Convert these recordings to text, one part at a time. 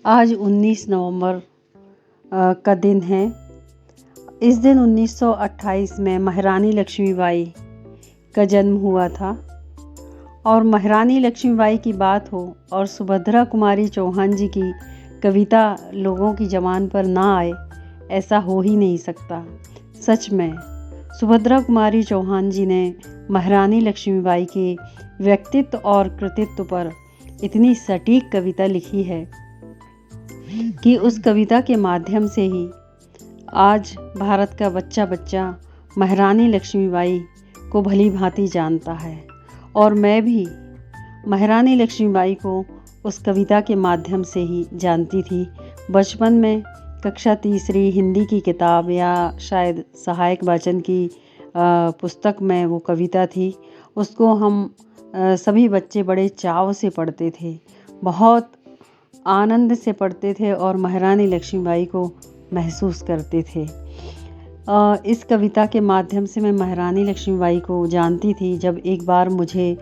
आज 19 नवंबर का दिन है। इस दिन 1928 में महारानी लक्ष्मीबाई का जन्म हुआ था। और महारानी लक्ष्मीबाई की बात हो और सुभद्रा कुमारी चौहान जी की कविता लोगों की ज़बान पर ना आए, ऐसा हो ही नहीं सकता। सच में सुभद्रा कुमारी चौहान जी ने महारानी लक्ष्मीबाई के व्यक्तित्व और कृतित्व पर इतनी सटीक कविता लिखी है कि उस कविता के माध्यम से ही आज भारत का बच्चा बच्चा महारानी लक्ष्मीबाई को भली भांति जानता है। और मैं भी महारानी लक्ष्मीबाई को उस कविता के माध्यम से ही जानती थी। बचपन में कक्षा तीसरी हिंदी की किताब या शायद सहायक वाचन की पुस्तक में वो कविता थी। उसको हम सभी बच्चे बड़े चाव से पढ़ते थे, बहुत आनंद से पढ़ते थे और महारानी लक्ष्मीबाई को महसूस करते थे। इस कविता के माध्यम से मैं महारानी लक्ष्मीबाई को जानती थी। जब एक बार मुझे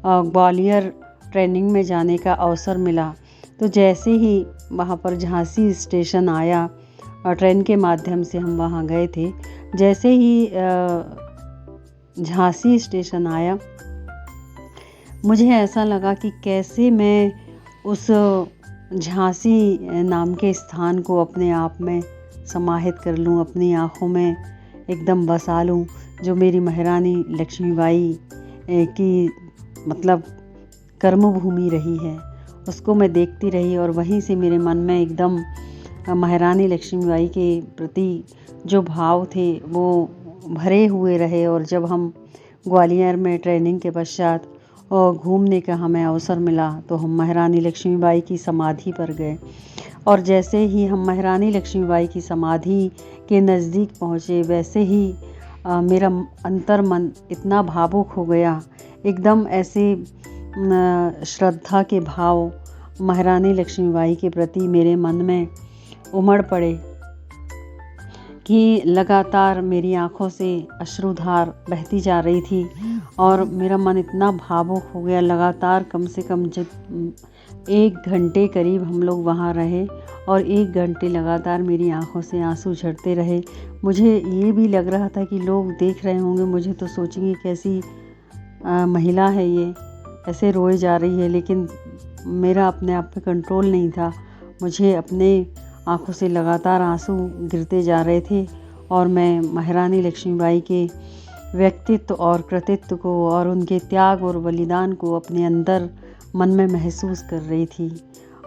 ग्वालियर ट्रेनिंग में जाने का अवसर मिला, तो जैसे ही वहाँ पर झांसी स्टेशन आया, ट्रेन के माध्यम से हम वहाँ गए थे। जैसे ही झांसी स्टेशन आया, मुझे ऐसा लगा कि कैसे मैं उस झांसी नाम के स्थान को अपने आप में समाहित कर लूँ, अपनी आँखों में एकदम बसा लूँ। जो मेरी महारानी लक्ष्मीबाई की मतलब कर्मभूमि रही है, उसको मैं देखती रही और वहीं से मेरे मन में एकदम महारानी लक्ष्मीबाई के प्रति जो भाव थे वो भरे हुए रहे। और जब हम ग्वालियर में ट्रेनिंग के पश्चात और घूमने का हमें अवसर मिला, तो हम महारानी लक्ष्मीबाई की समाधि पर गए। और जैसे ही हम महारानी लक्ष्मीबाई की समाधि के नज़दीक पहुँचे, वैसे ही मेरा अंतर मन इतना भावुक हो गया, एकदम ऐसे श्रद्धा के भाव महारानी लक्ष्मीबाई के प्रति मेरे मन में उमड़ पड़े कि लगातार मेरी आँखों से अश्रुधार बहती जा रही थी। और मेरा मन इतना भावुक हो गया, लगातार कम से कम जब 1 घंटे करीब हम लोग वहाँ रहे और 1 घंटे लगातार मेरी आँखों से आंसू झड़ते रहे। मुझे ये भी लग रहा था कि लोग देख रहे होंगे मुझे, तो सोचेंगे कैसी महिला है ये, ऐसे रोए जा रही है। लेकिन मेरा अपने आप पे कंट्रोल नहीं था। मुझे अपने आँखों से लगातार आंसू गिरते जा रहे थे और मैं महारानी लक्ष्मीबाई के व्यक्तित्व और कृतित्व को और उनके त्याग और बलिदान को अपने अंदर मन में महसूस कर रही थी।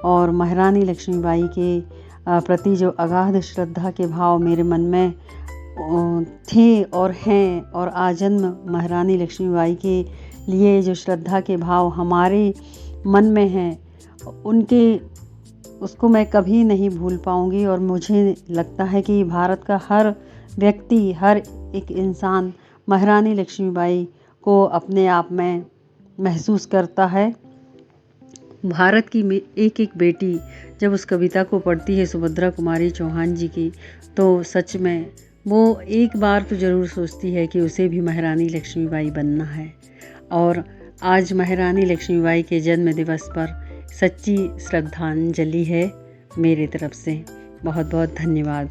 और महारानी लक्ष्मीबाई के प्रति जो अगाध श्रद्धा के भाव मेरे मन में थे और हैं, और आजन्म महारानी लक्ष्मीबाई के लिए जो श्रद्धा के भाव हमारे मन में हैं, उसको मैं कभी नहीं भूल पाऊंगी। और मुझे लगता है कि भारत का हर व्यक्ति, हर एक इंसान महारानी लक्ष्मीबाई को अपने आप में महसूस करता है। भारत की एक एक बेटी जब उस कविता को पढ़ती है सुभद्रा कुमारी चौहान जी की, तो सच में वो एक बार तो ज़रूर सोचती है कि उसे भी महारानी लक्ष्मीबाई बनना है। और आज महारानी लक्ष्मीबाई के जन्म दिवस पर सच्ची श्रद्धांजलि है मेरी तरफ से। बहुत बहुत धन्यवाद।